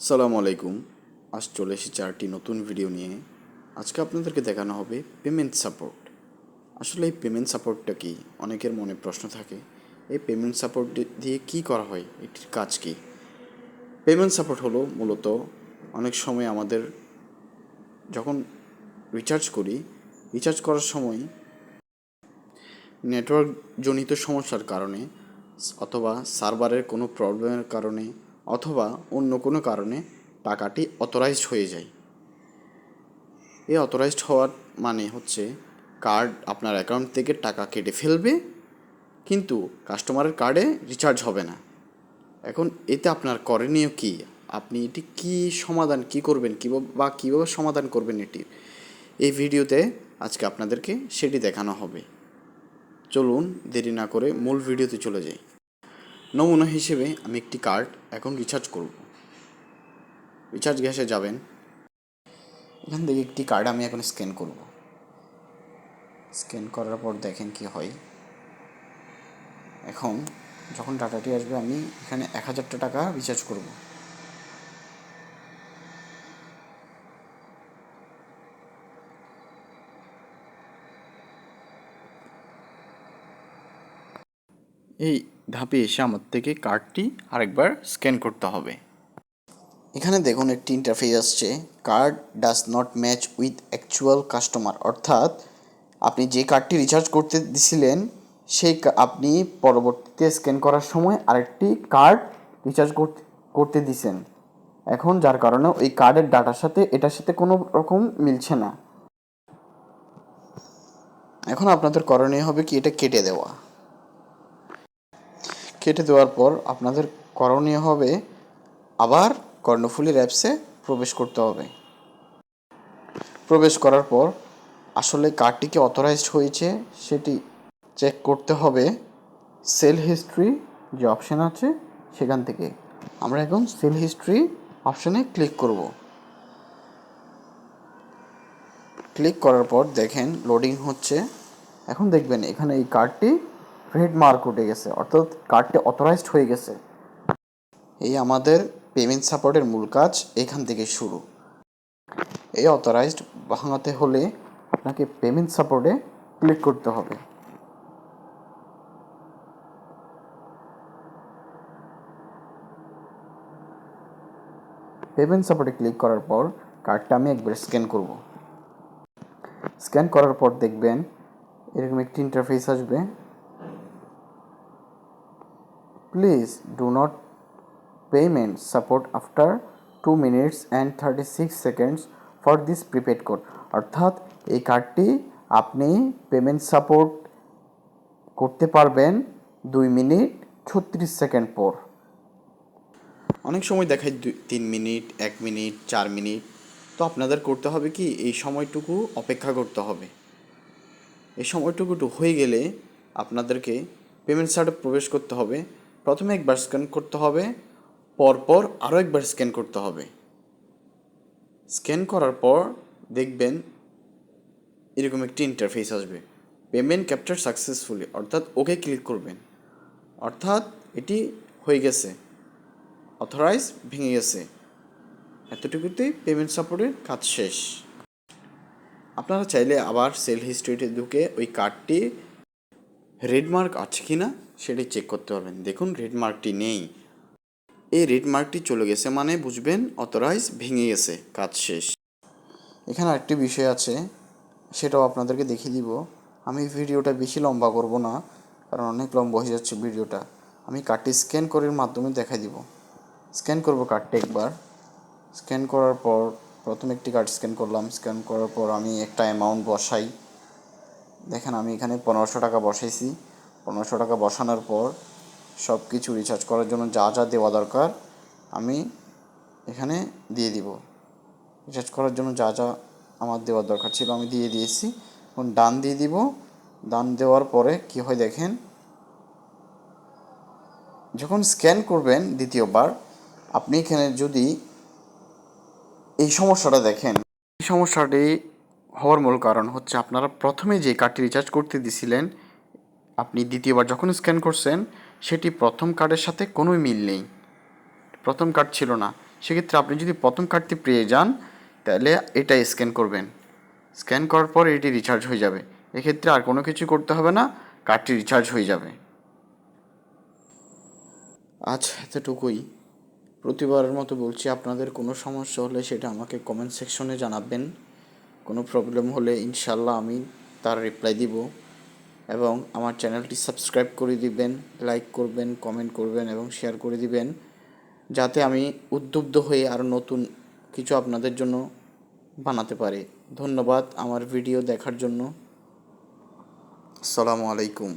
সালামু আলাইকুম। আজ চলে এসেছি চারটি নতুন ভিডিও নিয়ে। আজকে আপনাদেরকে দেখানো হবে পেমেন্ট সাপোর্ট। আসলে এই পেমেন্ট সাপোর্টটা কি, অনেকের মনে প্রশ্ন থাকে। এই পেমেন্ট সাপোর্ট দিয়ে কি করা হয়, এটির কাজ কি? পেমেন্ট সাপোর্ট হলো মূলত অনেক সময় আমাদের যখন রিচার্জ করার সময় নেটওয়ার্ক জনিত সমস্যার কারণে অথবা সার্ভারের কোনো প্রবলেমের কারণে অথবা অন্য কোনো কারণে টাকাটি অথরাইজড হয়ে যায়। এই অথরাইজড হওয়ার মানে হচ্ছে কার্ড আপনার অ্যাকাউন্ট থেকে টাকা কেটে ফেলবে, কিন্তু কাস্টমারের কার্ডে রিচার্জ হবে না। এখন এতে আপনার করণীয় কী? আপনি এটি কী করবেন, কীভাবে সমাধান করবেন এটি এই ভিডিওতে আজকে আপনাদেরকে সেটি দেখানো হবে। চলুন দেরি না করে মূল ভিডিওতে চলে যাই। নমুনা হিসেবে আমি একটি কার্ড এখন রিচার্জ করব। রিচার্জ গ্যাসে যাবেন, এখান থেকে একটি কার্ড আমি এখন স্ক্যান করব। স্ক্যান করার পর দেখেন কি হয়। এখন যখন ডাটাটি আসবে আমি এখানে 1000 টাকা রিচার্জ করব। এই ধাপে এসে আমার থেকে কার্ডটি আরেকবার স্ক্যান করতে হবে। এখানে দেখুন একটি ইন্টারফেস আসছে, card does not match with actual customer. অর্থাৎ আপনি যে কার্ডটি রিচার্জ করতে দিছিলেন সেই আপনি পরবর্তীতে স্ক্যান করার সময় আরেকটি কার্ড রিচার্জ করতে দিছেন, এখন যার কারণে ওই কার্ডের ডাটার সাথে এটার সাথে কোনো রকম মিলছে না। এখন আপনাদের করণীয় হবে কি, এটা কেটে দেওয়া। কেটে দেওয়ার পর আপনাদের করণীয় হবে আবার কর্ণফুলীর অ্যাপসে প্রবেশ করতে হবে। প্রবেশ করার পর আসলে কার্ডটি কি অথরাইজড হয়েছে সেটি চেক করতে হবে। সেল হিস্ট্রি যে অপশান আছে সেখান থেকে আমরা এখন সেল হিস্ট্রি অপশানে ক্লিক করব। ক্লিক করার পর দেখেন লোডিং হচ্ছে। এখন দেখবেন এখানে এই কার্ডটি রেড মার্ক উঠে গেছে, অর্থাৎ কার্ডটি অথরাইজড হয়ে গেছে। এই আমাদের পেমেন্ট সাপোর্টের মূল কাজ এখান থেকে শুরু। এই অথরাইজড ভাঙাতে হলে আপনাকে পেমেন্ট সাপোর্টে ক্লিক করতে হবে। পেমেন্ট সাপোর্টে ক্লিক করার পর কার্ডটা আমি একবার স্ক্যান করব। স্ক্যান করার পর দেখবেন এরকম একটি ইন্টারফেস আসবে, please do not payment support after 2 minutes and 36 seconds for this prepaid code. অর্থাৎ এই কার্ডটি আপনি পেমেন্ট সাপোর্ট করতে পারবেন 2 মিনিট 36 সেকেন্ড পর। অনেক সময় দেখায় 3 মিনিট, 1 মিনিট, 4 মিনিট। তো আপনাদের করতে হবে কি, এই সময়টুকু অপেক্ষা করতে হবে। এই সময়টুকু হয়ে গেলে আপনাদেরকে পেমেন্ট সাইটে প্রবেশ করতে হবে। প্রথমে একবার স্ক্যান করতে হবে, পরপর আরও একবার স্ক্যান করতে হবে। স্ক্যান করার পর দেখবেন এরকম একটি ইন্টারফেস আসবে, পেমেন্ট ক্যাপচার সাকসেসফুলি, অর্থাৎ ওকে ক্লিক করবেন। অর্থাৎ এটি হয়ে গেছে, অথরাইজ ভেঙে গেছে। এতটুকুতেই পেমেন্ট সাপোর্টের কাজ শেষ। আপনারা চাইলে আবার সেল হিস্ট্রিতে ঢুকে ওই কার্ডটি রেড মার্ক আছে কি না সেটি চেক করতে পারবেন। দেখুন রেড মার্কটি নেই। এই রেড মার্কটি চলে গেছে মানে বুঝবেন অথরাইজ ভেঙে গেছে, কাজ শেষ। এখানে আরেকটি বিষয় আছে, সেটাও আপনাদেরকে দেখিয়ে দিব। আমি ভিডিওটা বেশি লম্বা করব না, কারণ অনেক লম্বা হয়ে যাচ্ছে ভিডিওটা। আমি কার্ডটি স্ক্যান করার মাধ্যমে দেখাই দিব। স্ক্যান করব কার্ডটি একবার। স্ক্যান করার পর প্রথমে একটি কার্ড স্ক্যান করলাম। স্ক্যান করার পর আমি একটা অ্যামাউন্ট বসাই। দেখেন আমি এখানে 1500 টাকা বসাইছি। 1500 টাকা বসানোর পর সব কিছু রিচার্জ করার জন্য যা যা দেওয়া দরকার আমি এখানে দিয়ে দিব। রিচার্জ করার জন্য যা যা আমার দেওয়ার দরকার ছিল আমি দিয়ে দিয়েছি। এখন ডান দিয়ে দিব। ডান দেওয়ার পরে কি হয় দেখেন, যখন স্ক্যান করবেন দ্বিতীয়বার আপনি এখানে যদি এই সমস্যাটা দেখেন, এই সমস্যাটি হওয়ার মূল কারণ হচ্ছে আপনারা প্রথমে যে কার্ডটি রিচার্জ করতে দিছিলেন, আপনি দ্বিতীয়বার যখন স্ক্যান করছেন সেটি প্রথম কার্ডের সাথে কোনোই মিল নেই। প্রথম কার্ড ছিল না, সেক্ষেত্রে আপনি যদি প্রথম কার্ডটি পেয়ে যান তাহলে এটা স্ক্যান করবেন, স্ক্যান করার পর এটি রিচার্জ হয়ে যাবে। এক্ষেত্রে আর কোনো কিছু করতে হবে না, কার্ডটি রিচার্জ হয়ে যাবে। আজ এতটুকুই। প্রতিবারের মতো বলছি, আপনাদের কোনো সমস্যা হলে সেটা আমাকে কমেন্ট সেকশনে জানাবেন। কোনো প্রবলেম হলে ইনশাল্লাহ আমি তার রিপ্লাই দিব। এবং আমার চ্যানেলটি সাবস্ক্রাইব করে দিবেন, লাইক করবেন, কমেন্ট করবেন এবং শেয়ার করে দিবেন, যাতে আমি উদ্বুদ্ধ হয়ে আরও নতুন কিছু আপনাদের জন্য বানাতে পারি। ধন্যবাদ আমার ভিডিও দেখার জন্য। আসসালামু আলাইকুম।